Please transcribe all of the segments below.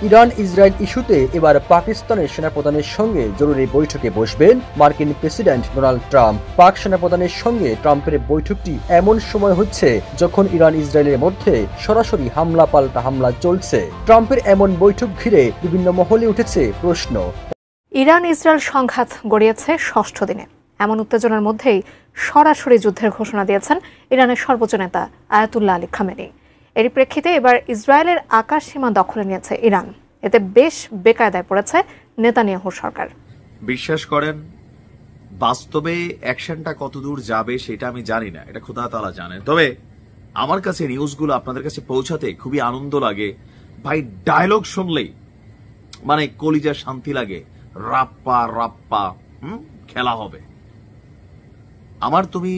Iran Israel ইস্যুতে এবার পাকিস্তানের সেনাপ্রধানের সঙ্গে জরুরি বৈঠকে বসবেন মার্কিন প্রেসিডেন্ট ডোনাল্ড ট্রাম্প। পাক সেনাপ্রধানের সঙ্গে ট্রাম্পের বৈঠকটি এমন সময় হচ্ছে যখন ইরান ইসরায়েলের মধ্যে সরাসরি হামলা পাল্টা হামলা চলছে। ট্রাম্পের এমন বৈঠক ঘিরে বিভিন্ন মহলে উঠেছে প্রশ্ন। ইরান ইসরায়েল সংঘাত গড়িয়েছে ৬ষ্ঠ দিনে। এমন উত্তেজনার মধ্যেই সরাসরি যুদ্ধের ঘোষণা দিয়েছেন ইরানের সর্বোচ্চ নেতা আয়াতুল্লাহ আলী খামেনি। এরই প্রেক্ষিতে এবার ইসরায়েলের আকাশ সীমা দখলে নিয়েছে ইরান। এতে বেশ বেকায়দায় পড়েছে নেতানিয়াহুর সরকার। বিশ্বাস করেন, বাস্তবে অ্যাকশনটা কতদূর যাবে সেটা আমি জানি না, এটা খোদা তাআলা জানেন। তবে আমার কাছে নিউজগুলো আপনাদের কাছে পৌঁছাতে খুবই আনন্দ লাগে ভাই। ডায়লগ শুনলেই মানে কলিজার শান্তি লাগে। রাপ্পা রাপ্পা খেলা হবে। আমার তুমি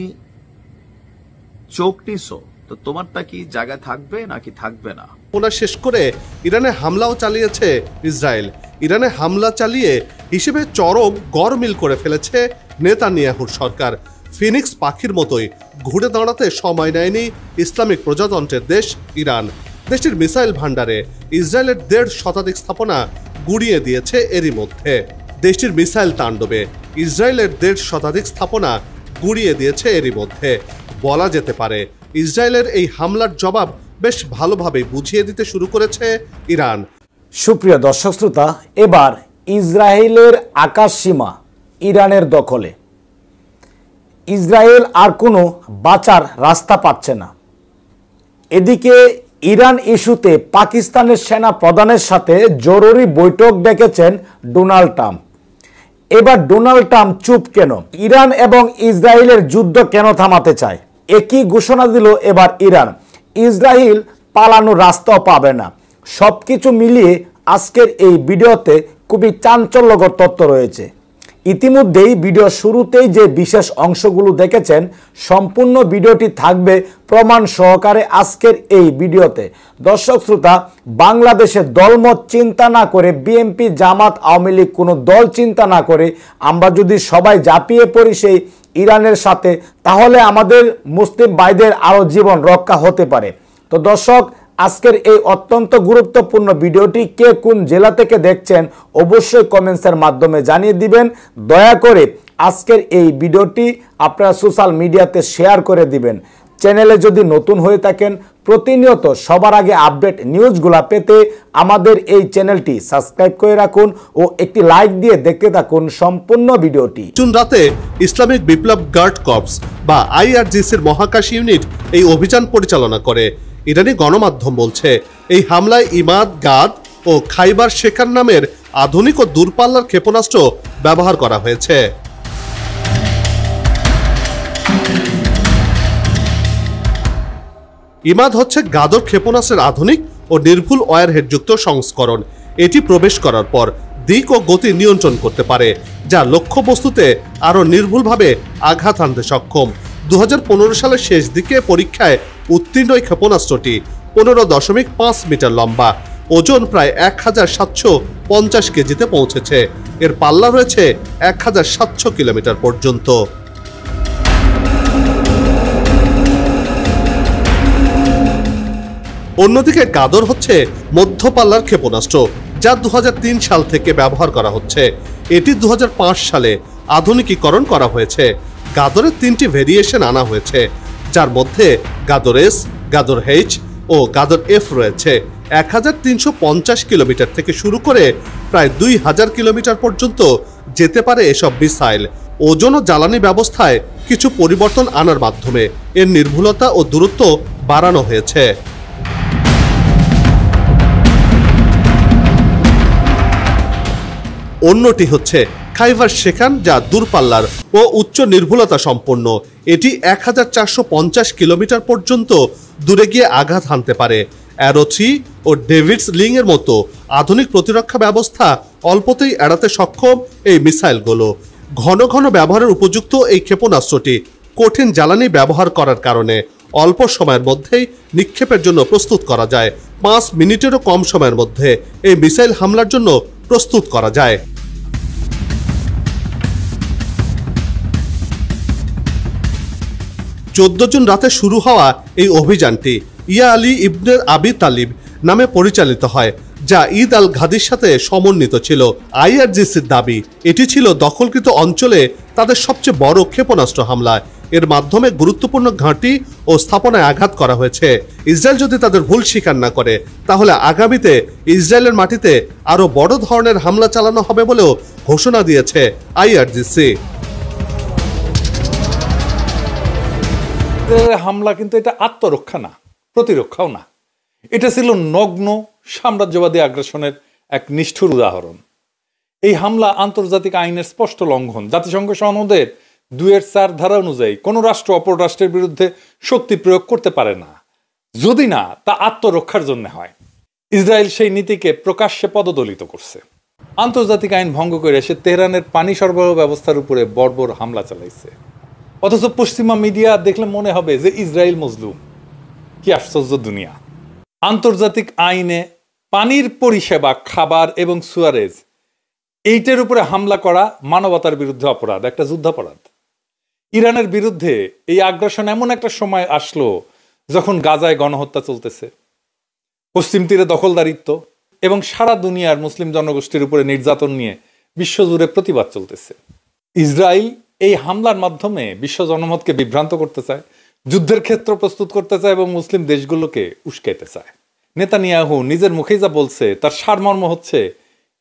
চোখ নিছো তো তোমারটা কি জায়গা থাকবে নাকি থাকবে না? ওনা শেষ করে ইরানে হামলাও চালিয়েছে ইসরায়েল। ইরানে হামলা চালিয়ে হিসেবে চরম গড়মিল করে ফেলেছে নেতানিয়াহুর সরকার। ফিনিক্স পাখির মতোই ঘুরে দাঁড়াতে সময় নেয়নি ইসলামিক প্রজাতন্ত্রের দেশ ইরান। দেশটির মিসাইল ভান্ডারে ইসরায়েলের ১.৫ শতাধিক স্থাপনা গুড়িয়ে দিয়েছে এরই মধ্যে। দেশটির মিসাইল তাণ্ডবে ইসরায়েলের ১.৫ শতাধিক স্থাপনা গুড়িয়ে দিয়েছে এরই মধ্যে। বলা যেতে পারে ইসরায়েলের এই হামলার জবাব বেশ ভালোভাবে বুঝিয়ে দিতে শুরু করেছে ইরান। সুপ্রিয় দর্শক শ্রোতা, এবার ইসরায়েলের আকাশ সীমা ইরানের দখলে। ইসরায়েল আর কোনো বাঁচার রাস্তা পাচ্ছে না। এদিকে ইরান ইস্যুতে পাকিস্তানের সেনা প্রধানের সাথে জরুরি বৈঠক ডেকেছেন ডোনাল্ড ট্রাম্প। এবার ডোনাল্ড ট্রাম্প চুপ কেন? ইরান এবং ইসরায়েলের যুদ্ধ কেন থামাতে চায়? একই ঘোষণা দিল এবার ইরান। ইসরায়েল পালানোর রাস্তাও পাবে না। সবকিছু মিলিয়ে আজকের এই ভিডিওতে খুবই চাঞ্চল্যকর তথ্য রয়েছে। ইতিমধ্যেই ভিডিও শুরুতেই যে বিশেষ অংশগুলো দেখেছেন, সম্পূর্ণ ভিডিওটি থাকবে প্রমাণ সহকারে আজকের এই ভিডিওতে। দর্শক শ্রোতা, বাংলাদেশে দলমত চিন্তা না করে, বিএনপি জামাত আওয়ামী লীগ কোনো দল চিন্তা না করে আমরা যদি সবাই ঝাঁপিয়ে পড়ি সেই ইরানের সাথে, তাহলে আমাদের মুসলিম ভাইদের আরও জীবন রক্ষা হতে পারে। তো দর্শক, আজকের এই অত্যন্ত গুরুত্বপূর্ণ ভিডিওটি কে কোন জেলা থেকে দেখছেন অবশ্যই কমেন্টসের মাধ্যমে জানিয়ে দিবেন। দয়া করে আজকের এই ভিডিওটি আপনারা সোশ্যাল মিডিয়াতে শেয়ার করে দিবেন। চ্যানেলে যদি নতুন হয়ে থাকেন, প্রতিনিয়ত সবার আগে আপডেট নিউজগুলো পেতে আমাদের এই চ্যানেলটি সাবস্ক্রাইব করে রাখুন ও একটি লাইক দিয়ে দেখতে থাকুন সম্পূর্ণ ভিডিওটি। জুন রাতে ইসলামিক বিপ্লব গার্ড কর্পস বা আইআরজিসির মহাকাশ ইউনিট এই অভিযান পরিচালনা করে। ইরানি গণমাধ্যম বলছে এই হামলায় ইমাদ, গাদ ও খাইবার শেখার নামের আধুনিক ও দূরপাল্লার ক্ষেপণাস্ত্র ব্যবহার করা হয়েছে। ইমাদ হচ্ছে গাদর ক্ষেপণাস্ত্রের আধুনিক ও নির্ভুল ওয়্যারহেডযুক্ত সংস্করণ। এটি প্রবেশ করার পর দিক ও গতি নিয়ন্ত্রণ করতে পারে, যা লক্ষ্যবস্তুতে আরও নির্ভুলভাবে আঘাত আনতে সক্ষম। 2015 সালের শেষ দিকে পরীক্ষায় উত্তীর্ণ এই ক্ষেপণাস্ত্রটি 15.5 মিটার লম্বা, ওজন প্রায় 1750 কেজিতে পৌঁছেছে। এর পাল্লা রয়েছে 1700 কিলোমিটার পর্যন্ত। অন্যদিকে গাদর হচ্ছে মধ্যপাল্লার ক্ষেপণাস্ত্র, যা 2003 সাল থেকে ব্যবহার করা হচ্ছে। এটি 2005 সালে আধুনিকীকরণ করা হয়েছে। গাদরের 3টি ভেরিয়েশন আনা হয়েছে, যার মধ্যে গাদর এস, গাদর এইচ ও গাদর এফ রয়েছে। 1350 কিলোমিটার থেকে শুরু করে প্রায় 2000 কিলোমিটার পর্যন্ত যেতে পারে এসব মিসাইল। ওজন ও জ্বালানি ব্যবস্থায় কিছু পরিবর্তন আনার মাধ্যমে এর নির্ভুলতা ও দূরত্ব বাড়ানো হয়েছে। অন্যটি হচ্ছে খাইবার শেখান, যা দূরপাল্লার ও উচ্চ নির্ভুলতা সম্পন্ন। এটি 1450 কিলোমিটার পর্যন্ত দূরে গিয়ে আঘাত হানতে পারে। অ্যারো 3 ও ডেভিডস লিং এর মতো আধুনিক প্রতিরক্ষা ব্যবস্থা অল্পতেই এড়াতে সক্ষম এই মিসাইলগুলো। ঘন ঘন ব্যবহারের উপযুক্ত এই ক্ষেপণাস্ত্রটি কঠিন জ্বালানি ব্যবহার করার কারণে অল্প সময়ের মধ্যেই নিক্ষেপের জন্য প্রস্তুত করা যায়। 5 মিনিটেরও কম সময়ের মধ্যে এই মিসাইল হামলার জন্য প্রস্তুত করা যায়। 14 জুন রাতে শুরু হওয়া এই অভিযানটি ইয়া আলী ইবনে আবি তালিব নামে পরিচালিত হয়। যা ঈদ আল ঘাদির সাথে সমন্বিত ছিল। আইআরজিসির দাবি এটি ছিল দখলকৃত অঞ্চলে তাদের সবচেয়ে বড় ক্ষেপণাস্ত্র হামলা। এর মাধ্যমে গুরুত্বপূর্ণ ঘাঁটি ও স্থাপনায় আঘাত করা হয়েছে। ইসরায়েল যদি তাদের ভুল স্বীকার না করে তাহলে আগামীতে ইসরায়েলের মাটিতে আরো বড় ধরনের হামলা চালানো হবে বলেও ঘোষণা দিয়েছে আইআরজিসি। হামলা কিন্তু এটা আত্মরক্ষা না, প্রতিরক্ষাও না, এটা ছিল নগ্ন সাম্রাজ্যবাদী আগ্রাসনের এক নিষ্ঠুর উদাহরণ। এই হামলা আন্তর্জাতিক আইনের স্পষ্ট লঙ্ঘন। জাতিসংঘ সনদের 2-4 ধারা অনুযায়ী কোনো রাষ্ট্র অপর রাষ্ট্রের বিরুদ্ধে শক্তি প্রয়োগ করতে পারে না, যদি না তা আত্মরক্ষার জন্য হয়। ইসরায়েল সেই নীতিকে প্রকাশ্যে পদদলিত করছে। আন্তর্জাতিক আইন ভঙ্গ করে সে তেহরানের পানি সরবরাহ ব্যবস্থার উপরে বর্বর হামলা চালাইছে। অথচ পশ্চিমা মিডিয়া দেখলে মনে হবে যে ইসরায়েল মজলুম। কি আশ্চর্য দুনিয়া! আন্তর্জাতিক আইনে পানির পরিষেবা, খাবার এবং সুয়ারেজ, এইটার উপরে হামলা করা মানবতার বিরুদ্ধে অপরাধ, একটা যুদ্ধাপরাধ। ইরানের বিরুদ্ধে এই আগ্রাসন এমন একটা সময় আসলো যখন গাজায় গণহত্যা চলতেছে, পশ্চিম তীরে দখলদারিত্ব এবং সারা দুনিয়ার মুসলিম জনগোষ্ঠীর উপরে নির্যাতন নিয়ে বিশ্বজুড়ে প্রতিবাদ চলতেছে। ইসরায়েল এই হামলার মাধ্যমে বিশ্ব জনমতকে বিভ্রান্ত করতে চায়, যুদ্ধের ক্ষেত্র প্রস্তুত করতে চায় এবং মুসলিম দেশগুলোকে উস্কাইতে চায়। নেতানিয়াহু নিজের মুখেই যা বলছে তার সারমর্ম হচ্ছে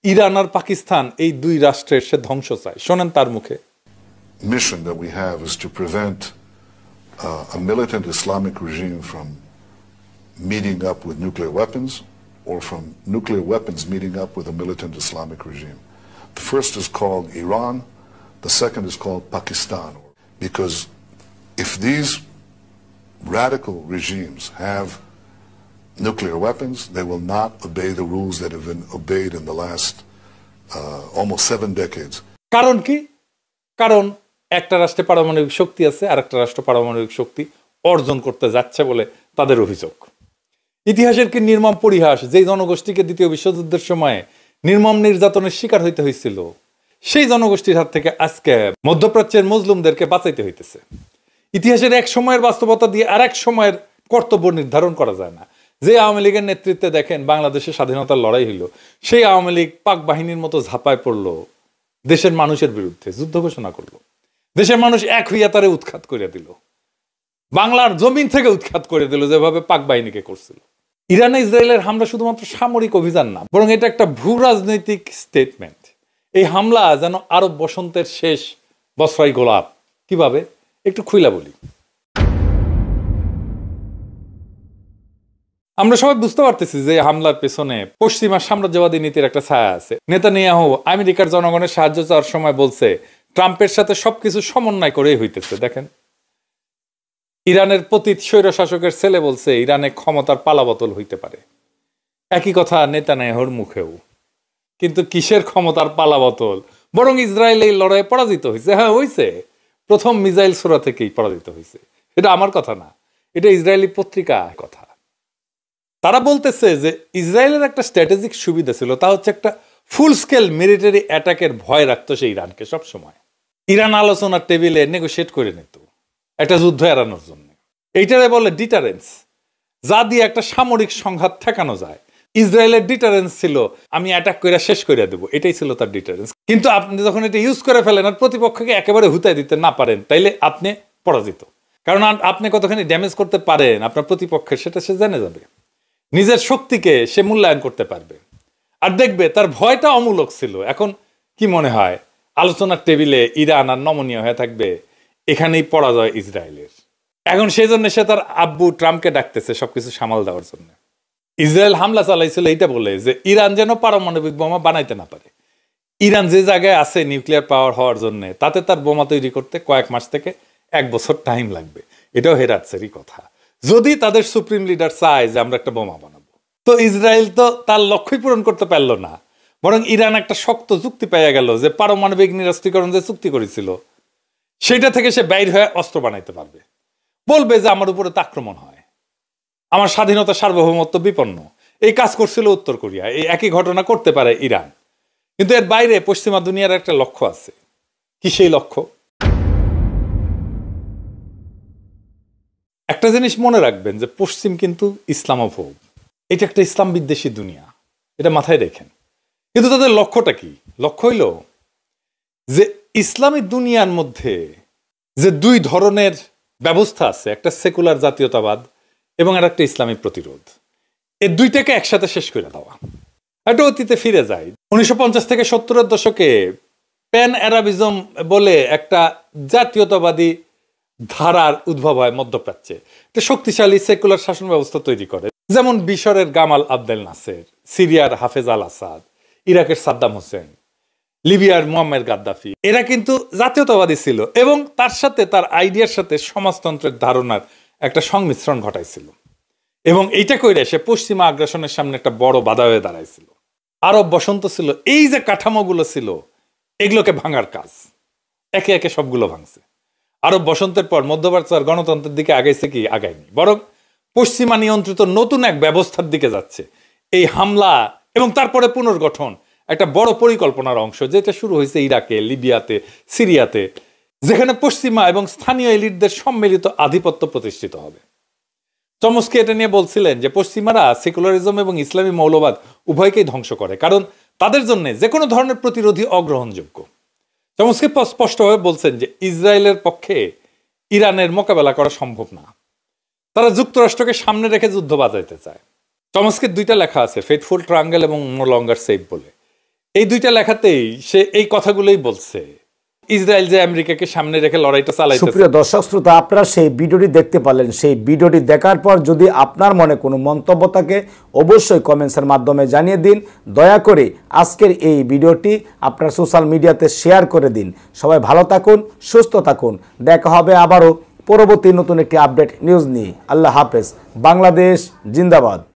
ইরান আর পাকিস্তান এই দুই রাষ্ট্রের সে ধ্বংস চায়। শোনেন তার মুখে। Mission that we have is to prevent a militant Islamic regime from meeting up with nuclear weapons or from nuclear weapons meeting up with a militant Islamic regime. The first is called Iran, the second is called Pakistan, because if these radical regimes have nuclear weapons, they will not obey the rules that have been obeyed in the last almost 7 decades. কারণ কি? কারণ একটা রাষ্ট্রে পারমাণবিক শক্তি আছে আর একটা রাষ্ট্র পারমাণবিক শক্তি অর্জন করতে যাচ্ছে বলে তাদের অভিযোগ। ইতিহাসের কি নির্মম পরিহাস! যেই জনগোষ্ঠীকে দ্বিতীয় বিশ্বযুদ্ধের সময় নির্মম নির্যাতনের শিকার হইতে হয়েছিল, সেই জনগোষ্ঠীর হাত থেকে আজকে মধ্যপ্রাচ্যের মজলুমদেরকে বাঁচাইতে হইতেছে। ইতিহাসের এক সময়ের বাস্তবতা দিয়ে আর এক সময়ের কর্তব্য নির্ধারণ করা যায় না। যে আওয়ামী লীগের নেতৃত্বে দেখেন বাংলাদেশের স্বাধীনতার লড়াই হইল, সেই আওয়ামী লীগ পাক বাহিনীর মতো ঝাঁপায় পড়লো, দেশের মানুষের বিরুদ্ধে যুদ্ধ ঘোষণা করলো, দেশের মানুষ এক হইয়া তারে উৎখাত করে দিল, বাংলার জমিন থেকে উৎখাত করে দিল যেভাবে পাক বাহিনীকে করছিল। ইরানে ইসরায়েলের হামলা শুধুমাত্র সামরিক অভিযান না, বরং এটা একটা ভূ রাজনৈতিক স্টেটমেন্ট। এই হামলা যেন আরব বসন্তের শেষ বছরাই গোলাপ। কিভাবে? একটু খুইলা বলি। আমরা সবাই বুঝতে পারতেছি যে হামলার পেছনে পশ্চিমা সাম্রাজ্যবাদী নীতির একটা ছায়া আছে। নেতানিয়াহু আমেরিকার জনগণের সাহায্য চাওয়ার সময় বলছে ট্রাম্পের সাথে সবকিছু সমন্বয় করেই হইতেছে। দেখেন, ইরানের পতিত স্বৈর শাসকের ছেলে বলছে ইরানে ক্ষমতার পালাবদল হইতে পারে। একই কথা নেতানিয়াহুর মুখেও। কিন্তু কিসের ক্ষমতার পালাবদল? বরং ইসরায়েল এই লড়াইয়ে পরাজিত হয়েছে। হ্যাঁ, হয়েছে। প্রথম মিসাইল ছোড়া থেকেই পরাজিত হয়েছে। এটা আমার কথা না, এটা ইসরায়েলি পত্রিকা কথা। তারা বলতেছে যে ইসরায়েলের একটা স্ট্র্যাটেজিক সুবিধা ছিল, তা হচ্ছে একটা ফুল স্কেল মিলিটারি অ্যাটাকের ভয় রাখতো সে ইরানকে সব সময়। ইরান আলোচনার টেবিলে নেগোশিয়েট করে নিত একটা যুদ্ধ এড়ানোর জন্য। এইটারে বলে ডিটারেন্স, যা দিয়ে একটা সামরিক সংঘাত ঠেকানো যায়। ইসরায়েলের ডিটারেন্স ছিল আমি অ্যাটাক করে শেষ করে দেবো, এটাই ছিল তার ডিটারেন্স। কিন্তু আপনি যখন এটা ইউজ করে ফেলেন আর প্রতিপক্ষকে একেবারে হুতায় দিতে না পারেন, তাইলে আপনি পরাজিত। কারণ আপনি কতখানি ড্যামেজ করতে পারেন আপনার প্রতিপক্ষের সেটা সে জেনে যাবে। নিজের শক্তিকে সে মূল্যায়ন করতে পারবে। আর দেখবে তার ভয়টা অমূলক ছিল। এখন কি মনে হয় আলোচনার টেবিলে ইরান আর নমনীয় হয়ে থাকবে? এখানেই পরাজয় ইসরায়েলের। এখন সেই জন্য সে তার আব্বু ট্রাম্পকে ডাকতেছে সবকিছু সামাল দেওয়ার জন্য। ইসরায়েল হামলা চালাইছিল এইটা বলে যে ইরান যেন পারমাণবিক বোমা বানাইতে না পারে। ইরান যে জায়গায় আছে নিউক্লিয়ার পাওয়ার হওয়ার জন্য, তাতে তার বোমা তৈরি করতে কয়েক মাস থেকে 1 বছর টাইম লাগবে। এটাও হেরাচ্ছেরই কথা, যদি তাদের সুপ্রিম লিডার চায় যে আমরা একটা বোমা বানাবো। তো ইসরায়েল তো তার লক্ষ্যই পূরণ করতে পারলো না, বরং ইরান একটা শক্ত যুক্তি পেয়ে গেল যে পারমাণবিক নিরস্ত্রীকরণ যে চুক্তি করেছিল সেটা থেকে সে বাইর হয়ে অস্ত্র বানাইতে পারবে। বলবে যে আমার উপরে তো আক্রমণ হয়, আমার স্বাধীনতা সার্বভৌমত্ব বিপন্ন। এই কাজ করছিল উত্তর কোরিয়া, এই একই ঘটনা করতে পারে ইরান। কিন্তু এর বাইরে পশ্চিমা দুনিয়ার একটা লক্ষ্য আছে। কি সেই লক্ষ্য? একটা জিনিস মনে রাখবেন যে পশ্চিম কিন্তু ইসলামোফোব। এটা একটা ইসলাম বিদ্বেষী দুনিয়া। এটা মাথায় রেখেন। কিন্তু তাদের লক্ষ্যটা কি? লক্ষ্য হইল যে ইসলামী দুনিয়ার মধ্যে যে দুই ধরনের ব্যবস্থা আছে, একটা সেকুলার জাতীয়তাবাদ এবং আর একটা ইসলামী প্রতিরোধ, এই দুইটাকে একসাথে শেষ করে দেওয়া। একটা অতীতে ফিরে যায়, 1950 থেকে 70-এর দশকে প্যান অ্যারাবিজম বলে একটা জাতীয়তাবাদী ধারার উদ্ভব হয় মধ্যপ্রাচ্যে। একটা শক্তিশালী সেকুলার শাসন ব্যবস্থা তৈরি করে, যেমন মিশরের গামাল আবদেল নাসের, সিরিয়ার হাফেজ আল আসাদ, ইরাকের সাদ্দাম হোসেন, লিবিয়ার মুয়াম্মার গাদ্দাফি। এরা কিন্তু জাতীয়তাবাদী ছিল এবং তার সাথে তার আইডিয়ার সাথে সমাজতন্ত্রের ধারণার একটা সংমিশ্রণ ঘটাইছিল এবং এইটা কইরা সে পশ্চিমা আগ্রাসনের সামনে একটা বড় বাধা হয়ে দাঁড়াইছিল। আরব বসন্ত ছিল, এই যে কাঠামোগুলো ছিল এগুলোকে ভাঙার কাজ, একে একে সবগুলো ভাঙছে। আরব বসন্তের পর মধ্যপ্রাচ্য আর গণতন্ত্রের দিকে আগাইছে কি? আগায়নি, বরং পশ্চিমা নিয়ন্ত্রিত নতুন এক ব্যবস্থার দিকে যাচ্ছে। এই হামলা এবং তারপরে পুনর্গঠন একটা বড় পরিকল্পনার অংশ, যেটা শুরু হয়েছে ইরাকে, লিবিয়াতে, সিরিয়াতে, যেখানে পশ্চিমা এবং স্থানীয় এলিটদের সম্মিলিত আধিপত্য প্রতিষ্ঠিত হবে। চমস্কি এটা নিয়ে বলছিলেন যে পশ্চিমারা সেকুলারিজম এবং ইসলামী মৌলবাদ উভয়কেই ধ্বংস করে, কারণ তাদের জন্য যে কোনো ধরনের প্রতিরোধী অগ্রহণযোগ্য। চমস্কি স্পষ্টভাবে বলছেন যে ইসরায়েলের পক্ষে ইরানের মোকাবেলা করা সম্ভব না, তারা যুক্তরাষ্ট্রকে সামনে রেখে যুদ্ধ বাজাইতে চায়। চমস্কির দুইটা লেখা আছে, ফেথফুল ট্রায়াঙ্গেল এবং নো লঙ্গার সেফ বলে। এই দুইটা লেখাতেই সে এই কথাগুলোই বলছে, ইসরায়েল যে আমেরিকাকে সামনে রেখে লড়াইটা চালাইছে। সুপ্রিয় দর্শক শ্রোতা, আপনারা সেই ভিডিওটি দেখতে পারলেন। সেই ভিডিওটি দেখার পর যদি আপনার মনে কোনো মন্তব্য থাকে অবশ্যই কমেন্টসের মাধ্যমে জানিয়ে দিন। দয়া করে আজকের এই ভিডিওটি আপনার সোশ্যাল মিডিয়াতে শেয়ার করে দিন। সবাই ভালো থাকুন, সুস্থ থাকুন। দেখা হবে আবারও পরবর্তী নতুন একটি আপডেট নিউজ নিয়ে। আল্লাহ হাফেজ। বাংলাদেশ জিন্দাবাদ।